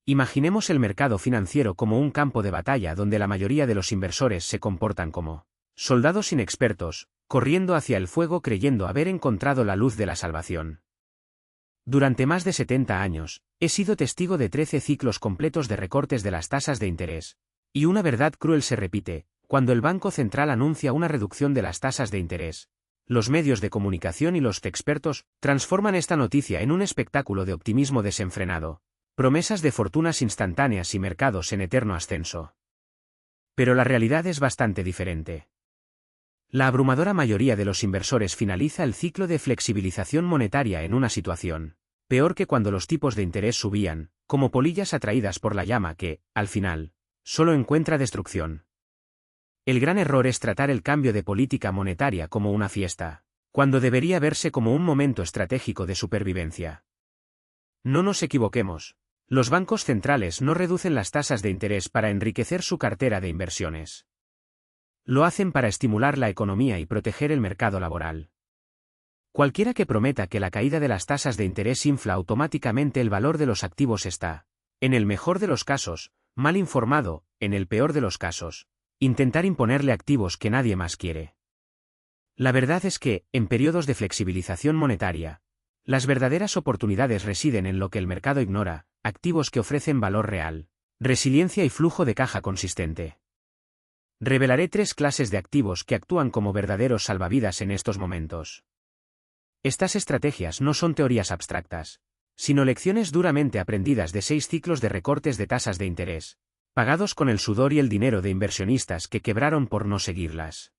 Imaginemos el mercado financiero como un campo de batalla donde la mayoría de los inversores se comportan como soldados inexpertos, corriendo hacia el fuego creyendo haber encontrado la luz de la salvación. Durante más de 70 años, he sido testigo de 13 ciclos completos de recortes de las tasas de interés. Y una verdad cruel se repite, cuando el Banco Central anuncia una reducción de las tasas de interés. Los medios de comunicación y los expertos transforman esta noticia en un espectáculo de optimismo desenfrenado. Promesas de fortunas instantáneas y mercados en eterno ascenso. Pero la realidad es bastante diferente. La abrumadora mayoría de los inversores finaliza el ciclo de flexibilización monetaria en una situación peor que cuando los tipos de interés subían, como polillas atraídas por la llama que, al final, solo encuentra destrucción. El gran error es tratar el cambio de política monetaria como una fiesta, cuando debería verse como un momento estratégico de supervivencia. No nos equivoquemos. Los bancos centrales no reducen las tasas de interés para enriquecer su cartera de inversiones. Lo hacen para estimular la economía y proteger el mercado laboral. Cualquiera que prometa que la caída de las tasas de interés infla automáticamente el valor de los activos está, en el mejor de los casos, mal informado, en el peor de los casos, intentar imponerle activos que nadie más quiere. La verdad es que, en periodos de flexibilización monetaria, las verdaderas oportunidades residen en lo que el mercado ignora, activos que ofrecen valor real, resiliencia y flujo de caja consistente. Revelaré 3 clases de activos que actúan como verdaderos salvavidas en estos momentos. Estas estrategias no son teorías abstractas, sino lecciones duramente aprendidas de 6 ciclos de recortes de tasas de interés, pagados con el sudor y el dinero de inversionistas que quebraron por no seguirlas.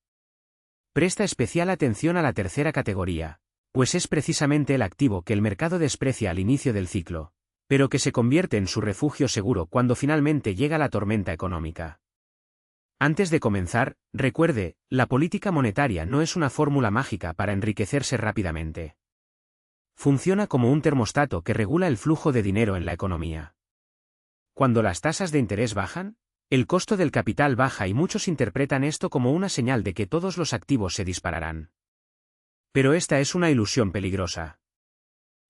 Presta especial atención a la tercera categoría, pues es precisamente el activo que el mercado desprecia al inicio del ciclo, pero que se convierte en su refugio seguro cuando finalmente llega la tormenta económica. Antes de comenzar, recuerde, la política monetaria no es una fórmula mágica para enriquecerse rápidamente. Funciona como un termostato que regula el flujo de dinero en la economía. Cuando las tasas de interés bajan, el costo del capital baja y muchos interpretan esto como una señal de que todos los activos se dispararán. Pero esta es una ilusión peligrosa.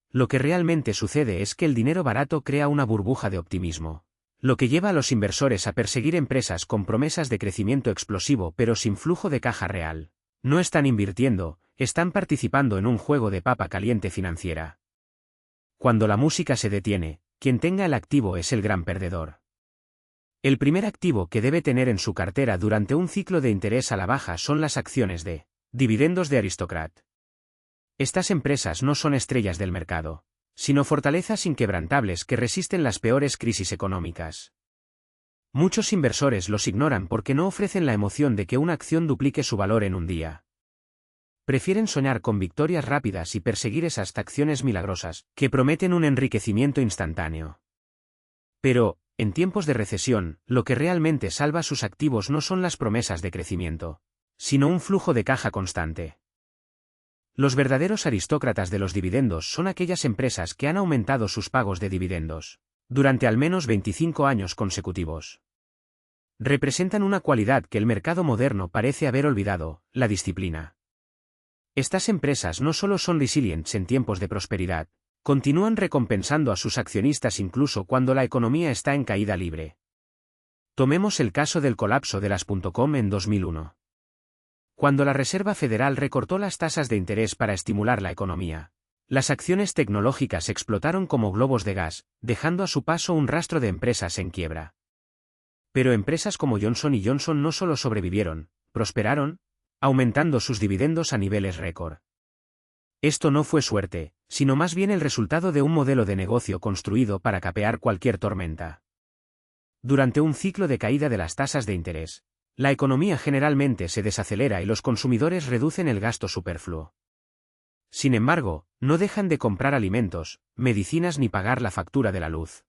Lo que realmente sucede es que el dinero barato crea una burbuja de optimismo, lo que lleva a los inversores a perseguir empresas con promesas de crecimiento explosivo pero sin flujo de caja real. No están invirtiendo, están participando en un juego de papa caliente financiera. Cuando la música se detiene, quien tenga el activo es el gran perdedor. El primer activo que debe tener en su cartera durante un ciclo de interés a la baja son las acciones de dividendos de Aristocrat. Estas empresas no son estrellas del mercado, sino fortalezas inquebrantables que resisten las peores crisis económicas. Muchos inversores los ignoran porque no ofrecen la emoción de que una acción duplique su valor en un día. Prefieren soñar con victorias rápidas y perseguir esas acciones milagrosas, que prometen un enriquecimiento instantáneo. Pero, en tiempos de recesión, lo que realmente salva sus activos no son las promesas de crecimiento, sino un flujo de caja constante. Los verdaderos aristócratas de los dividendos son aquellas empresas que han aumentado sus pagos de dividendos durante al menos 25 años consecutivos. Representan una cualidad que el mercado moderno parece haber olvidado, la disciplina. Estas empresas no solo son resilientes en tiempos de prosperidad, continúan recompensando a sus accionistas incluso cuando la economía está en caída libre. Tomemos el caso del colapso de las .com en 2001. Cuando la Reserva Federal recortó las tasas de interés para estimular la economía, las acciones tecnológicas explotaron como globos de gas, dejando a su paso un rastro de empresas en quiebra. Pero empresas como Johnson & Johnson no solo sobrevivieron, prosperaron, aumentando sus dividendos a niveles récord. Esto no fue suerte, sino más bien el resultado de un modelo de negocio construido para capear cualquier tormenta. Durante un ciclo de caída de las tasas de interés, la economía generalmente se desacelera y los consumidores reducen el gasto superfluo. Sin embargo, no dejan de comprar alimentos, medicinas ni pagar la factura de la luz.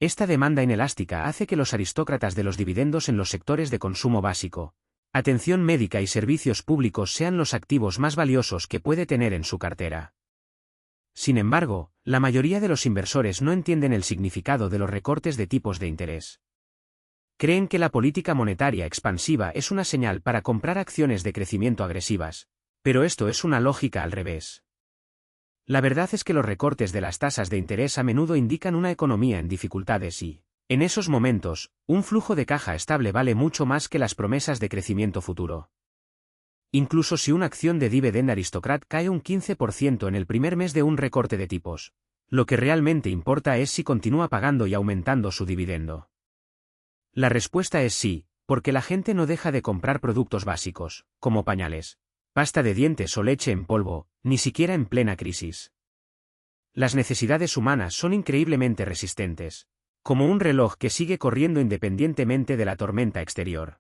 Esta demanda inelástica hace que los aristócratas de los dividendos en los sectores de consumo básico, atención médica y servicios públicos sean los activos más valiosos que puede tener en su cartera. Sin embargo, la mayoría de los inversores no entienden el significado de los recortes de tipos de interés. Creen que la política monetaria expansiva es una señal para comprar acciones de crecimiento agresivas, pero esto es una lógica al revés. La verdad es que los recortes de las tasas de interés a menudo indican una economía en dificultades y, en esos momentos, un flujo de caja estable vale mucho más que las promesas de crecimiento futuro. Incluso si una acción de Dividend Aristocrat cae un 15% en el primer mes de un recorte de tipos, lo que realmente importa es si continúa pagando y aumentando su dividendo. La respuesta es sí, porque la gente no deja de comprar productos básicos, como pañales, pasta de dientes o leche en polvo, ni siquiera en plena crisis. Las necesidades humanas son increíblemente resistentes, como un reloj que sigue corriendo independientemente de la tormenta exterior.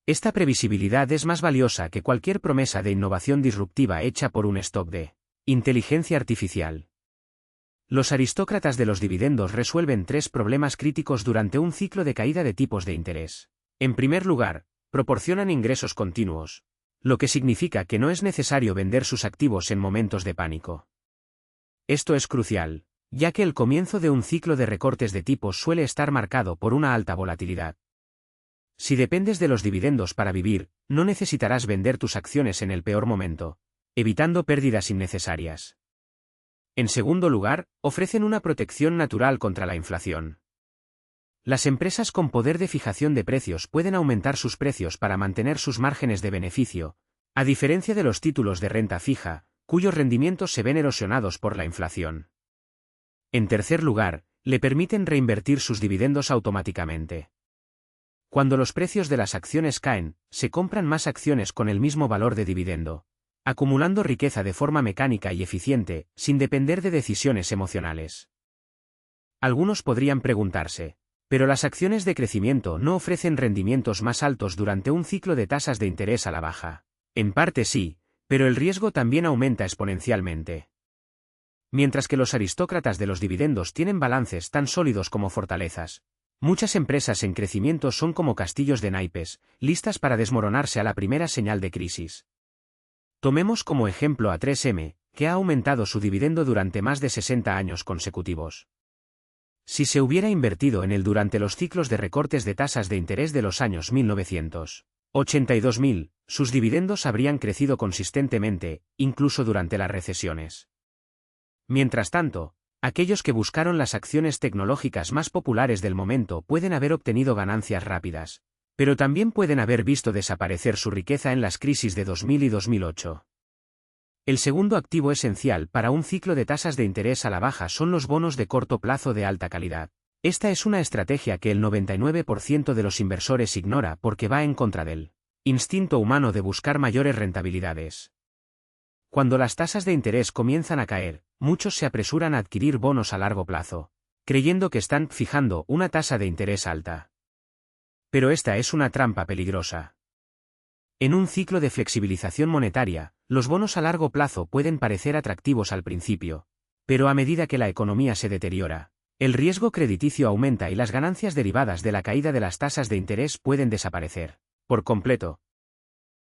Esta previsibilidad es más valiosa que cualquier promesa de innovación disruptiva hecha por un stock de inteligencia artificial. Los aristócratas de los dividendos resuelven tres problemas críticos durante un ciclo de caída de tipos de interés. En primer lugar, proporcionan ingresos continuos, lo que significa que no es necesario vender sus activos en momentos de pánico. Esto es crucial, ya que el comienzo de un ciclo de recortes de tipos suele estar marcado por una alta volatilidad. Si dependes de los dividendos para vivir, no necesitarás vender tus acciones en el peor momento, evitando pérdidas innecesarias. En segundo lugar, ofrecen una protección natural contra la inflación. Las empresas con poder de fijación de precios pueden aumentar sus precios para mantener sus márgenes de beneficio, a diferencia de los títulos de renta fija, cuyos rendimientos se ven erosionados por la inflación. En tercer lugar, le permiten reinvertir sus dividendos automáticamente. Cuando los precios de las acciones caen, se compran más acciones con el mismo valor de dividendo, acumulando riqueza de forma mecánica y eficiente, sin depender de decisiones emocionales. Algunos podrían preguntarse, ¿pero las acciones de crecimiento no ofrecen rendimientos más altos durante un ciclo de tasas de interés a la baja? En parte sí, pero el riesgo también aumenta exponencialmente. Mientras que los aristócratas de los dividendos tienen balances tan sólidos como fortalezas, muchas empresas en crecimiento son como castillos de naipes, listas para desmoronarse a la primera señal de crisis. Tomemos como ejemplo a 3M, que ha aumentado su dividendo durante más de 60 años consecutivos. Si se hubiera invertido en él durante los ciclos de recortes de tasas de interés de los años 1980 y 2000, sus dividendos habrían crecido consistentemente, incluso durante las recesiones. Mientras tanto, aquellos que buscaron las acciones tecnológicas más populares del momento pueden haber obtenido ganancias rápidas, pero también pueden haber visto desaparecer su riqueza en las crisis de 2000 y 2008. El segundo activo esencial para un ciclo de tasas de interés a la baja son los bonos de corto plazo de alta calidad. Esta es una estrategia que el 99% de los inversores ignora porque va en contra del instinto humano de buscar mayores rentabilidades. Cuando las tasas de interés comienzan a caer, muchos se apresuran a adquirir bonos a largo plazo, creyendo que están fijando una tasa de interés alta. Pero esta es una trampa peligrosa. En un ciclo de flexibilización monetaria, los bonos a largo plazo pueden parecer atractivos al principio, pero a medida que la economía se deteriora, el riesgo crediticio aumenta y las ganancias derivadas de la caída de las tasas de interés pueden desaparecer por completo.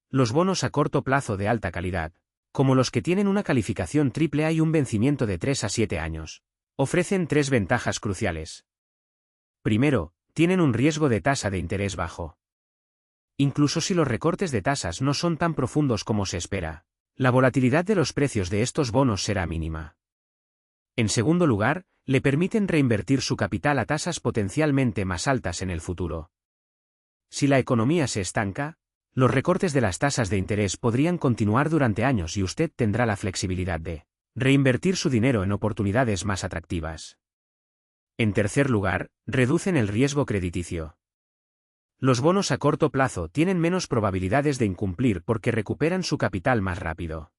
Los bonos a corto plazo de alta calidad, como los que tienen una calificación AAA y un vencimiento de 3 a 7 años, ofrecen tres ventajas cruciales. Primero, tienen un riesgo de tasa de interés bajo. Incluso si los recortes de tasas no son tan profundos como se espera, la volatilidad de los precios de estos bonos será mínima. En segundo lugar, le permiten reinvertir su capital a tasas potencialmente más altas en el futuro. Si la economía se estanca, los recortes de las tasas de interés podrían continuar durante años y usted tendrá la flexibilidad de reinvertir su dinero en oportunidades más atractivas. En tercer lugar, reducen el riesgo crediticio. Los bonos a corto plazo tienen menos probabilidades de incumplir porque recuperan su capital más rápido.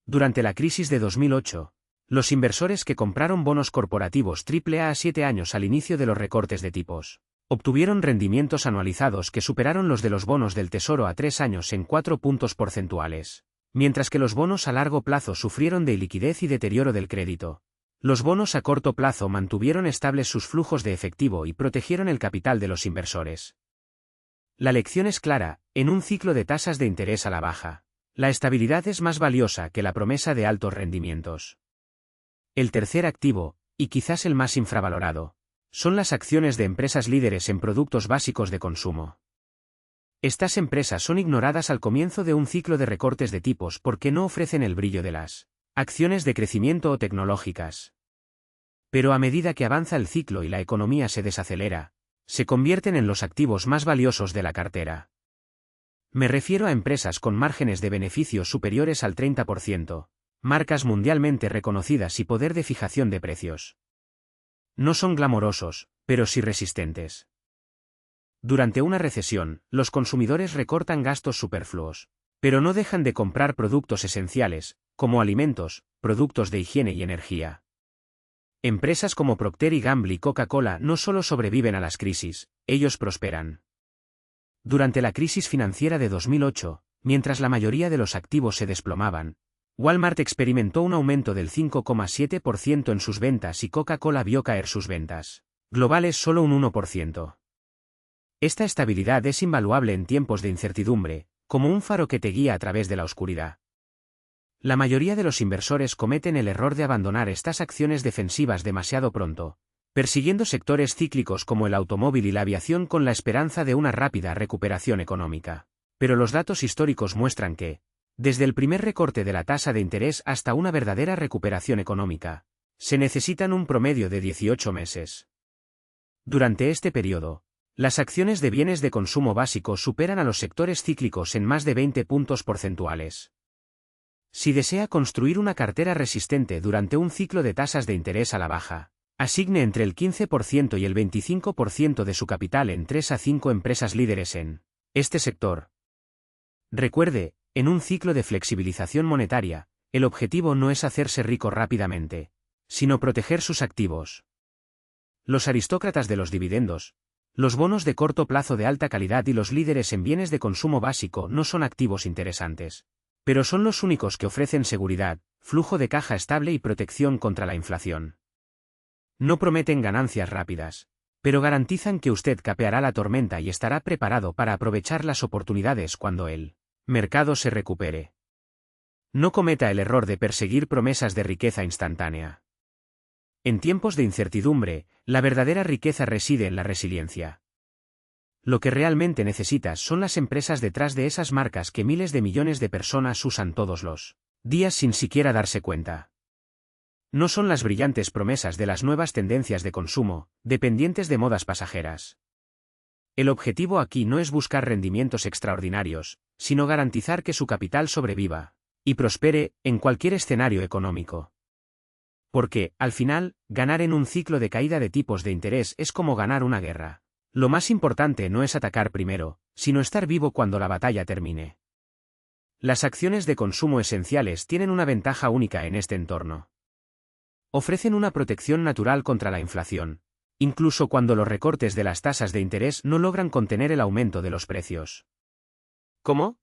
Durante la crisis de 2008, los inversores que compraron bonos corporativos AAA a 7 años al inicio de los recortes de tipos, obtuvieron rendimientos anualizados que superaron los de los bonos del Tesoro a 3 años en 4 puntos porcentuales, mientras que los bonos a largo plazo sufrieron de iliquidez y deterioro del crédito. Los bonos a corto plazo mantuvieron estables sus flujos de efectivo y protegieron el capital de los inversores. La lección es clara, en un ciclo de tasas de interés a la baja, la estabilidad es más valiosa que la promesa de altos rendimientos. El tercer activo, y quizás el más infravalorado, son las acciones de empresas líderes en productos básicos de consumo. Estas empresas son ignoradas al comienzo de un ciclo de recortes de tipos porque no ofrecen el brillo de las acciones de crecimiento o tecnológicas. Pero a medida que avanza el ciclo y la economía se desacelera, se convierten en los activos más valiosos de la cartera. Me refiero a empresas con márgenes de beneficios superiores al 30%, marcas mundialmente reconocidas y poder de fijación de precios. No son glamorosos, pero sí resistentes. Durante una recesión, los consumidores recortan gastos superfluos, pero no dejan de comprar productos esenciales, como alimentos, productos de higiene y energía. Empresas como Procter & Gamble y Coca-Cola no solo sobreviven a las crisis, ellos prosperan. Durante la crisis financiera de 2008, mientras la mayoría de los activos se desplomaban, Walmart experimentó un aumento del 5,7% en sus ventas y Coca-Cola vio caer sus ventas globales solo un 1%. Esta estabilidad es invaluable en tiempos de incertidumbre, como un faro que te guía a través de la oscuridad. La mayoría de los inversores cometen el error de abandonar estas acciones defensivas demasiado pronto, persiguiendo sectores cíclicos como el automóvil y la aviación con la esperanza de una rápida recuperación económica. Pero los datos históricos muestran que, desde el primer recorte de la tasa de interés hasta una verdadera recuperación económica, se necesitan un promedio de 18 meses. Durante este periodo, las acciones de bienes de consumo básico superan a los sectores cíclicos en más de 20 puntos porcentuales. Si desea construir una cartera resistente durante un ciclo de tasas de interés a la baja, asigne entre el 15% y el 25% de su capital en 3 a 5 empresas líderes en este sector. Recuerde, en un ciclo de flexibilización monetaria, el objetivo no es hacerse rico rápidamente, sino proteger sus activos. Los aristócratas de los dividendos, los bonos de corto plazo de alta calidad y los líderes en bienes de consumo básico no son activos interesantes, pero son los únicos que ofrecen seguridad, flujo de caja estable y protección contra la inflación. No prometen ganancias rápidas, pero garantizan que usted capeará la tormenta y estará preparado para aprovechar las oportunidades cuando el mercado se recupere. No cometa el error de perseguir promesas de riqueza instantánea. En tiempos de incertidumbre, la verdadera riqueza reside en la resiliencia. Lo que realmente necesitas son las empresas detrás de esas marcas que miles de millones de personas usan todos los días sin siquiera darse cuenta. No son las brillantes promesas de las nuevas tendencias de consumo, dependientes de modas pasajeras. El objetivo aquí no es buscar rendimientos extraordinarios, sino garantizar que su capital sobreviva y prospere en cualquier escenario económico. Porque, al final, ganar en un ciclo de caída de tipos de interés es como ganar una guerra. Lo más importante no es atacar primero, sino estar vivo cuando la batalla termine. Las acciones de consumo esenciales tienen una ventaja única en este entorno. Ofrecen una protección natural contra la inflación, incluso cuando los recortes de las tasas de interés no logran contener el aumento de los precios. ¿Cómo?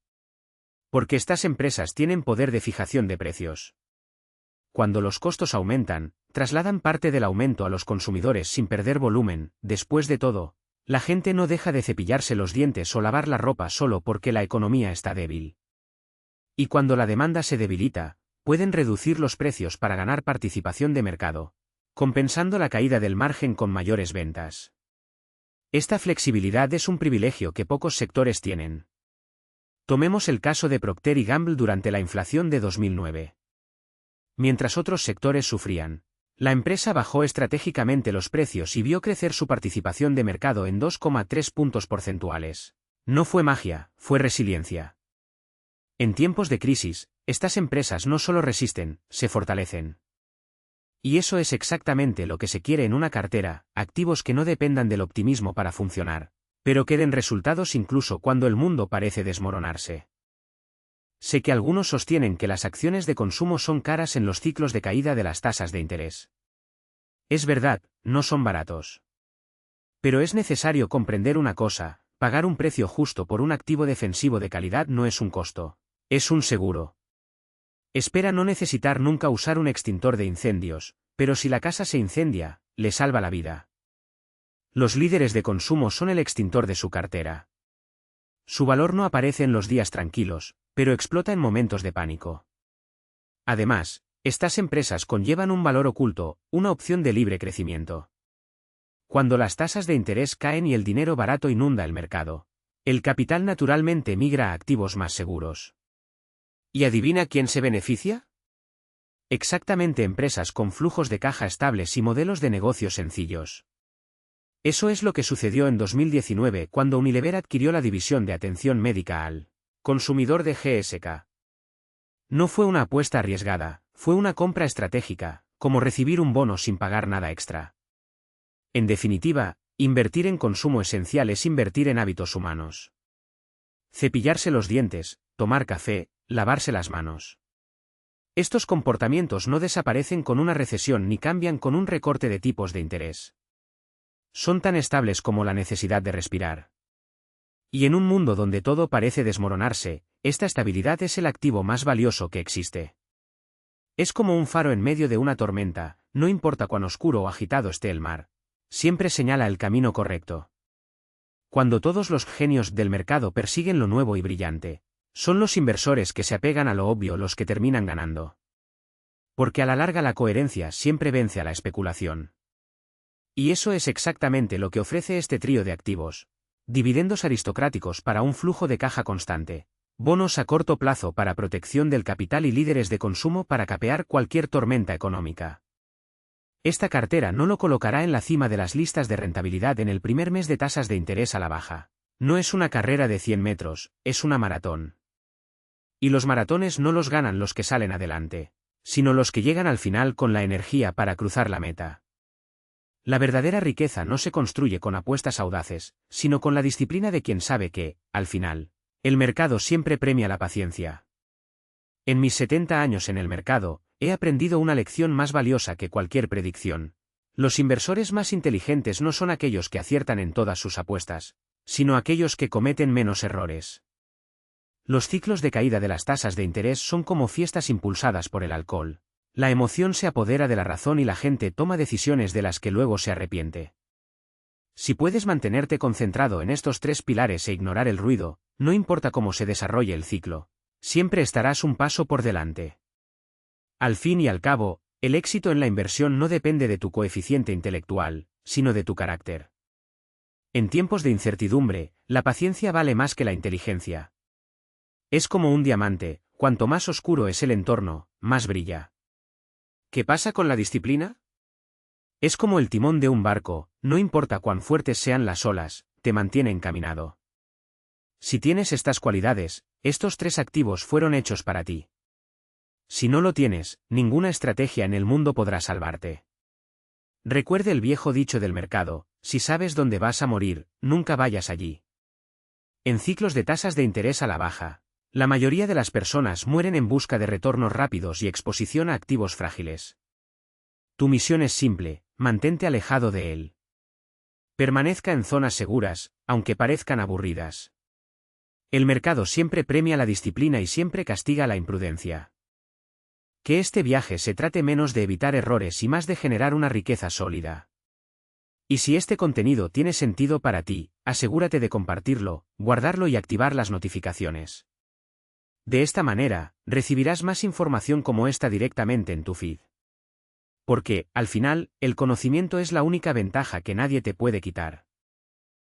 Porque estas empresas tienen poder de fijación de precios. Cuando los costos aumentan, trasladan parte del aumento a los consumidores sin perder volumen. Después de todo, la gente no deja de cepillarse los dientes o lavar la ropa solo porque la economía está débil. Y cuando la demanda se debilita, pueden reducir los precios para ganar participación de mercado, compensando la caída del margen con mayores ventas. Esta flexibilidad es un privilegio que pocos sectores tienen. Tomemos el caso de Procter & Gamble durante la inflación de 2009. Mientras otros sectores sufrían, la empresa bajó estratégicamente los precios y vio crecer su participación de mercado en 2,3 puntos porcentuales. No fue magia, fue resiliencia. En tiempos de crisis, estas empresas no solo resisten, se fortalecen. Y eso es exactamente lo que se quiere en una cartera, activos que no dependan del optimismo para funcionar, pero que den resultados incluso cuando el mundo parece desmoronarse. Sé que algunos sostienen que las acciones de consumo son caras en los ciclos de caída de las tasas de interés. Es verdad, no son baratos. Pero es necesario comprender una cosa: pagar un precio justo por un activo defensivo de calidad no es un costo, es un seguro. Espera no necesitar nunca usar un extintor de incendios, pero si la casa se incendia, le salva la vida. Los líderes de consumo son el extintor de su cartera. Su valor no aparece en los días tranquilos, pero explota en momentos de pánico. Además, estas empresas conllevan un valor oculto, una opción de libre crecimiento. Cuando las tasas de interés caen y el dinero barato inunda el mercado, el capital naturalmente migra a activos más seguros. ¿Y adivina quién se beneficia? Exactamente, empresas con flujos de caja estables y modelos de negocio sencillos. Eso es lo que sucedió en 2019 cuando Unilever adquirió la división de atención médica al consumidor de GSK. No fue una apuesta arriesgada, fue una compra estratégica, como recibir un bono sin pagar nada extra. En definitiva, invertir en consumo esencial es invertir en hábitos humanos. Cepillarse los dientes, tomar café, lavarse las manos. Estos comportamientos no desaparecen con una recesión ni cambian con un recorte de tipos de interés. Son tan estables como la necesidad de respirar. Y en un mundo donde todo parece desmoronarse, esta estabilidad es el activo más valioso que existe. Es como un faro en medio de una tormenta, no importa cuán oscuro o agitado esté el mar. Siempre señala el camino correcto. Cuando todos los genios del mercado persiguen lo nuevo y brillante, son los inversores que se apegan a lo obvio los que terminan ganando. Porque a la larga la coherencia siempre vence a la especulación. Y eso es exactamente lo que ofrece este trío de activos. Dividendos aristocráticos para un flujo de caja constante, bonos a corto plazo para protección del capital y líderes de consumo para capear cualquier tormenta económica. Esta cartera no lo colocará en la cima de las listas de rentabilidad en el primer mes de tasas de interés a la baja. No es una carrera de 100 metros, es una maratón. Y los maratones no los ganan los que salen adelante, sino los que llegan al final con la energía para cruzar la meta. La verdadera riqueza no se construye con apuestas audaces, sino con la disciplina de quien sabe que, al final, el mercado siempre premia la paciencia. En mis 70 años en el mercado, he aprendido una lección más valiosa que cualquier predicción. Los inversores más inteligentes no son aquellos que aciertan en todas sus apuestas, sino aquellos que cometen menos errores. Los ciclos de caída de las tasas de interés son como fiestas impulsadas por el alcohol. La emoción se apodera de la razón y la gente toma decisiones de las que luego se arrepiente. Si puedes mantenerte concentrado en estos tres pilares e ignorar el ruido, no importa cómo se desarrolle el ciclo, siempre estarás un paso por delante. Al fin y al cabo, el éxito en la inversión no depende de tu coeficiente intelectual, sino de tu carácter. En tiempos de incertidumbre, la paciencia vale más que la inteligencia. Es como un diamante, cuanto más oscuro es el entorno, más brilla. ¿Qué pasa con la disciplina? Es como el timón de un barco, no importa cuán fuertes sean las olas, te mantiene encaminado. Si tienes estas cualidades, estos tres activos fueron hechos para ti. Si no lo tienes, ninguna estrategia en el mundo podrá salvarte. Recuerde el viejo dicho del mercado: si sabes dónde vas a morir, nunca vayas allí. En ciclos de tasas de interés a la baja, la mayoría de las personas mueren en busca de retornos rápidos y exposición a activos frágiles. Tu misión es simple: mantente alejado de él. Permanezca en zonas seguras, aunque parezcan aburridas. El mercado siempre premia la disciplina y siempre castiga la imprudencia. Que este viaje se trate menos de evitar errores y más de generar una riqueza sólida. Y si este contenido tiene sentido para ti, asegúrate de compartirlo, guardarlo y activar las notificaciones. De esta manera, recibirás más información como esta directamente en tu feed. Porque, al final, el conocimiento es la única ventaja que nadie te puede quitar.